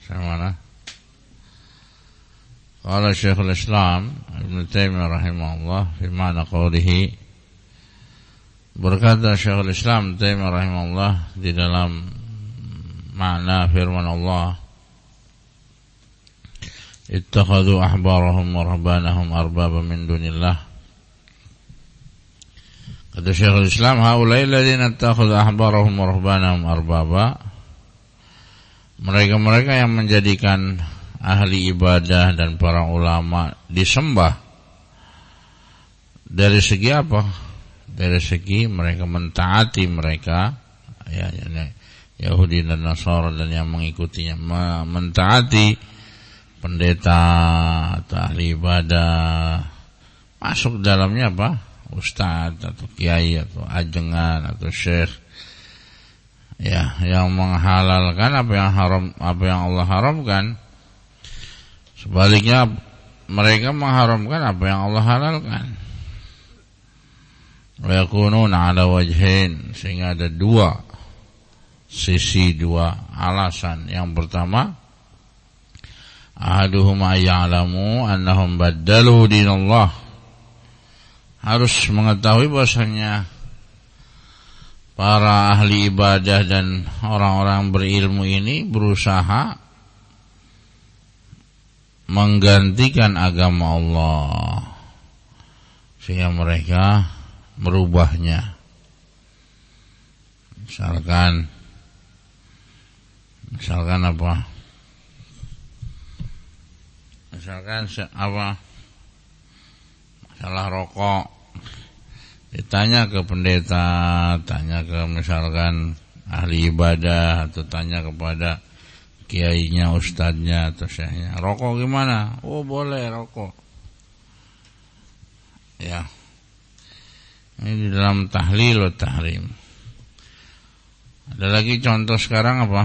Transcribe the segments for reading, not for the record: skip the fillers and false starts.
Sama qala Syekhul Islam Ibnu Taimiyah rahimahullah fi ma'na qawlihi, berkata Syekhul Islam Taimiyah rahimahullah di dalam makna firman Allah, ittakhadhu ahbarahum wa rahbanahum arbaba min dunillah. Kata Syekhul Islam, haulai alladziina ittakhadhu ahbarahum wa rahbanahum arbaba, mereka-mereka yang menjadikan ahli ibadah dan para ulama disembah. Dari segi apa? Dari segi mereka mentaati mereka, ya, Yahudi dan Nasara dan yang mengikutinya, mentaati pendeta atau ahli ibadah, masuk dalamnya apa? Ustadz atau kiai atau ajengan atau syekh, ya, yang menghalalkan apa yang haram, apa yang Allah haramkan. Sebaliknya mereka mengharamkan apa yang Allah halalkan. Wa yakununa ala wajhain, sehingga ada dua sisi, dua alasan. Yang pertama, ahaduhum ayya'lamu annahum baddalu dinallah, harus mengetahui bahwasanya para ahli ibadah dan orang-orang berilmu ini berusaha menggantikan agama Allah, sehingga mereka merubahnya. Misalkan apa? Misalkan apa? Masalah rokok, ditanya ke pendeta, tanya ke misalkan ahli ibadah, atau tanya kepada kiainya, ustadznya atau syekhnya, rokok gimana? Oh, boleh rokok. Ya, ini di dalam tahlil wa tahrim. Ada lagi contoh sekarang apa?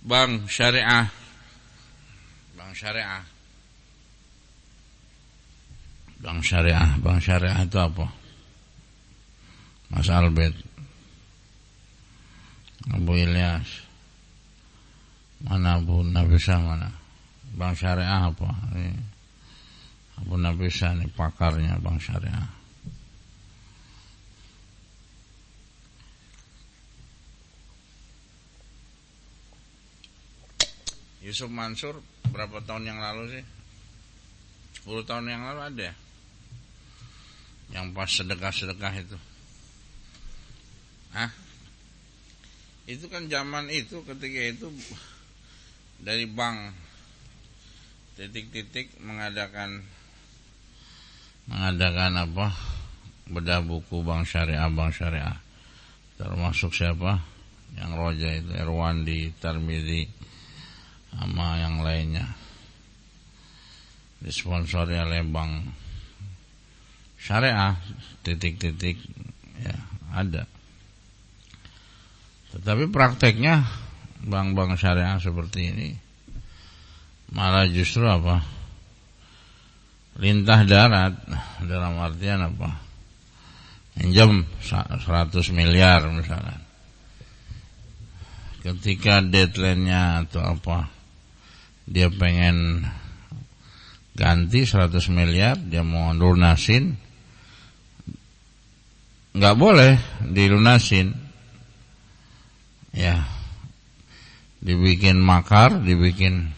Bank syariah. Bank syariah itu apa? Mas Albert, Abu Ilyas, mana Abu Nabisa, mana? Bank syariah apa? Ini Abu Nabisa, ini pakarnya bank syariah. Yusuf Mansur berapa tahun yang lalu sih? 10 tahun yang lalu ada ya? Yang pas sedekah-sedekah itu. Itu kan zaman itu, ketika itu dari bank titik-titik mengadakan apa? Bedah buku bank syariah. Termasuk siapa? Yang Roja itu, Erwandi, Tarmizi, sama yang lainnya. Disponsori oleh bank syariah, titik-titik, ya, ada. Tetapi prakteknya bank-bank syariah seperti ini malah justru apa? Lintah darat, dalam artian apa? Minjam 100 miliar misalnya. Ketika deadline-nya atau apa, dia pengen ganti 100 miliar, dia mau lunasin, nggak boleh dilunasin. Ya, dibikin makar, dibikin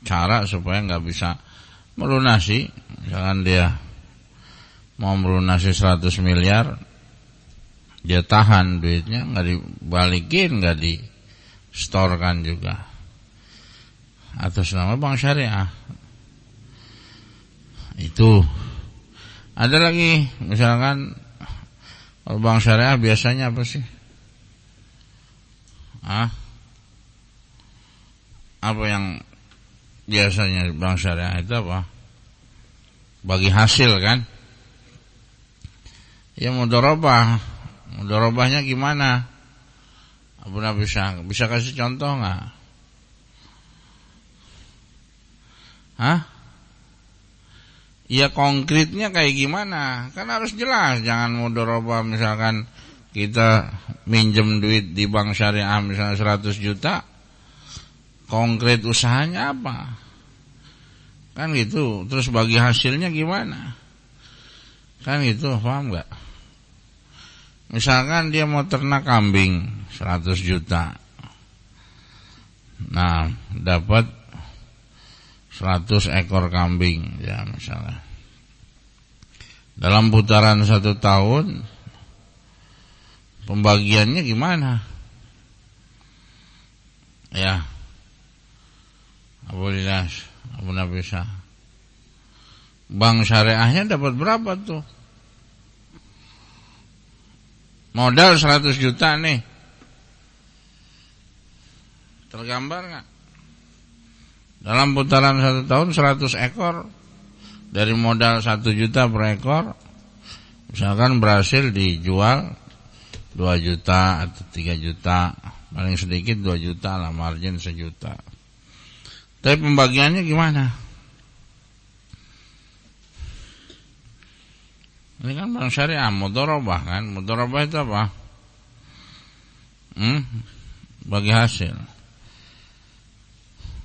cara supaya nggak bisa melunasi. Misalkan dia mau melunasi 100 miliar, dia tahan duitnya, nggak dibalikin, nggak di-storekan juga, atas nama bank syariah. Itu ada lagi, misalkan kalau bank syariah biasanya apa sih? Apa yang biasanya bank syariah itu apa? Bagi hasil kan? Ya, mudharabahnya gimana? Abu Nabi bisa kasih contoh nggak? Ya, konkretnya kayak gimana? Kan harus jelas, jangan mudharabah misalkan kita minjem duit di bank syariah misalnya 100 juta, konkret usahanya apa? Kan gitu. Terus bagi hasilnya gimana? Kan gitu, paham gak? Misalkan dia mau ternak kambing 100 juta. Nah, dapat 100 ekor kambing ya misalnya. Dalam putaran 1 tahun pembagiannya gimana? Ya, Abu Lilas, Abu Nabisa, bank syariahnya dapat berapa tuh? Modal 100 juta nih, tergambar gak? Dalam putaran 1 tahun 100 ekor, dari modal 1 juta per ekor, misalkan berhasil dijual 2 juta atau 3 juta, paling sedikit 2 juta lah, margin 1 juta. Tapi pembagiannya gimana? Ini kan bank syariah, mudharabah kan? Mudharabah itu apa? Bagi hasil.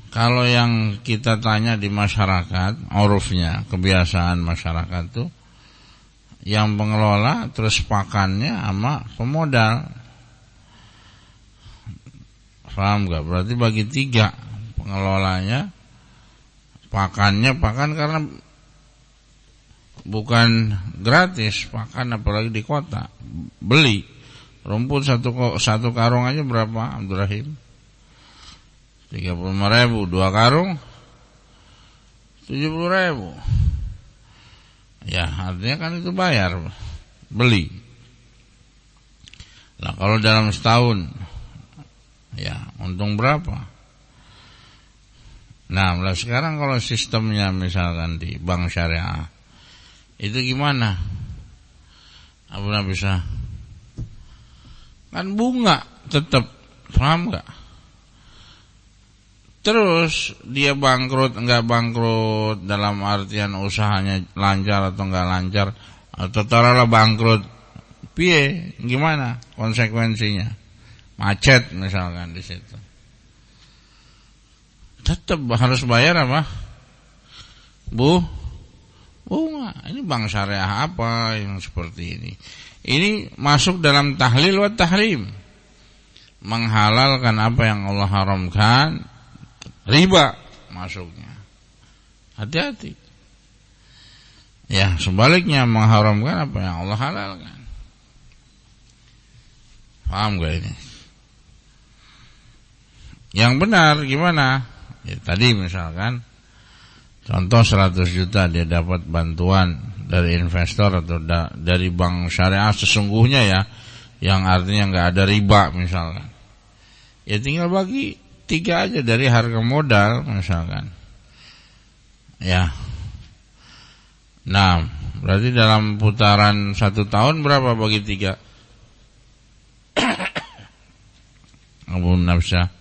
Kalau yang kita tanya di masyarakat, urufnya, kebiasaan masyarakat itu, yang pengelola terus pakannya sama pemodal. Paham gak? Berarti bagi 3. Pengelolanya, pakannya, pakan karena bukan gratis, pakan apalagi di kota. Beli rumput satu karung aja berapa, Abdurrahim? 35.000, 2 karung 70.000. Ya, artinya kan itu bayar, beli. Nah, kalau dalam setahun, ya untung berapa? Nah, sekarang kalau sistemnya misalkan di bank syariah, itu gimana? Abu Nabisa, kan bunga tetap, paham gak? Terus dia bangkrut enggak bangkrut, dalam artian usahanya lancar atau enggak lancar, atau taruhlah bangkrut, piye, gimana konsekuensinya? Macet misalkan di situ, tetap harus bayar apa? Bunga. Ini bank syariah apa yang seperti ini? Ini masuk dalam tahlil wa tahrim, menghalalkan apa yang Allah haramkan. Riba masuknya. Hati-hati. Ya, sebaliknya mengharamkan apa yang Allah halalkan. Paham gak ini? Yang benar gimana? Ya, tadi misalkan contoh 100 juta dia dapat bantuan dari investor atau dari bank syariah sesungguhnya ya, yang artinya enggak ada riba misalkan. Ya tinggal bagi 3 aja dari harga modal misalkan. Ya. Nah, berarti dalam putaran 1 tahun berapa bagi 3? Abu Nabisa.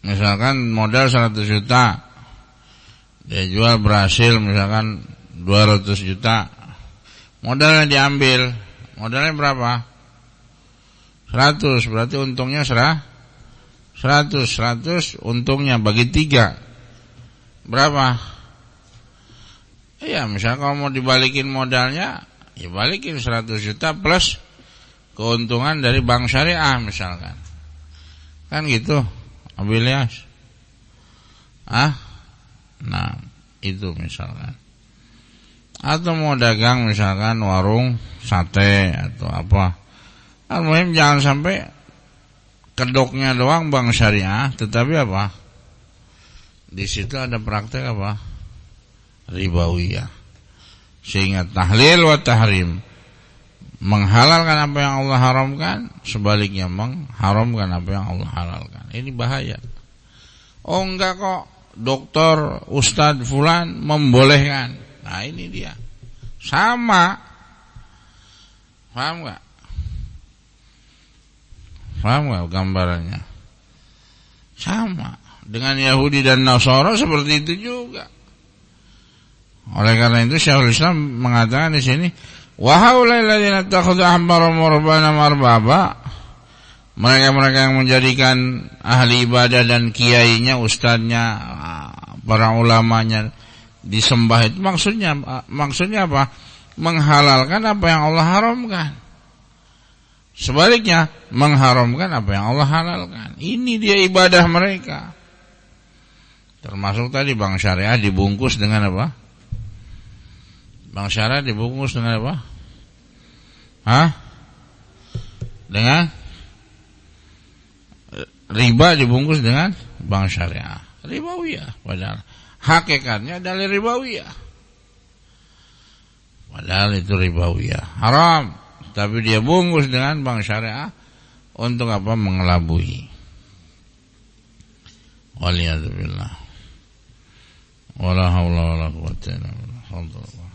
Misalkan modal 100 juta, dia jual berhasil misalkan 200 juta. Modalnya diambil, modalnya berapa? 100, berarti untungnya 100 untungnya bagi 3 berapa? Ya misalnya kalau mau dibalikin modalnya, ya balikin 100 juta plus keuntungan dari bank syariah misalkan. Kan gitu, Abu Ilyas. Nah, itu misalkan. Atau mau dagang misalkan warung sate atau apa. Al-muhim jangan sampai kedoknya doang bank syariah, tetapi apa? Di situ ada praktek apa? Ribawiyah. Sehingga tahlil wa tahrim, menghalalkan apa yang Allah haramkan, sebaliknya mengharamkan apa yang Allah halalkan. Ini bahaya. Oh enggak kok, dokter, ustadz fulan membolehkan. Nah ini dia. Sama. Paham enggak? Paham gak gambarannya? Sama. Dengan Yahudi dan Nasara seperti itu juga. Oleh karena itu Syekhul Islam mengatakan di sini, Wa haulal ladzina ittakhadhu ahbarahum wa rubbanahum arbaba, mereka-mereka yang menjadikan ahli ibadah dan kiainya, ustadznya, para ulamanya disembah, itu maksudnya apa? Menghalalkan apa yang Allah haramkan. Sebaliknya, mengharamkan apa yang Allah halalkan. Ini dia ibadah mereka. Termasuk tadi bank syariah dibungkus dengan apa? Bank syariah dibungkus dengan apa? Dengan riba dibungkus dengan bank syariah. Ribawiyah. Padahal hakikatnya adalah ribawiyah. Padahal itu ribawiyah. Haram. Tapi dia bungkus dengan bank syariah untuk apa? Mengelabui. Waliyadzubillah. Wala haula wala quwwata illa billah.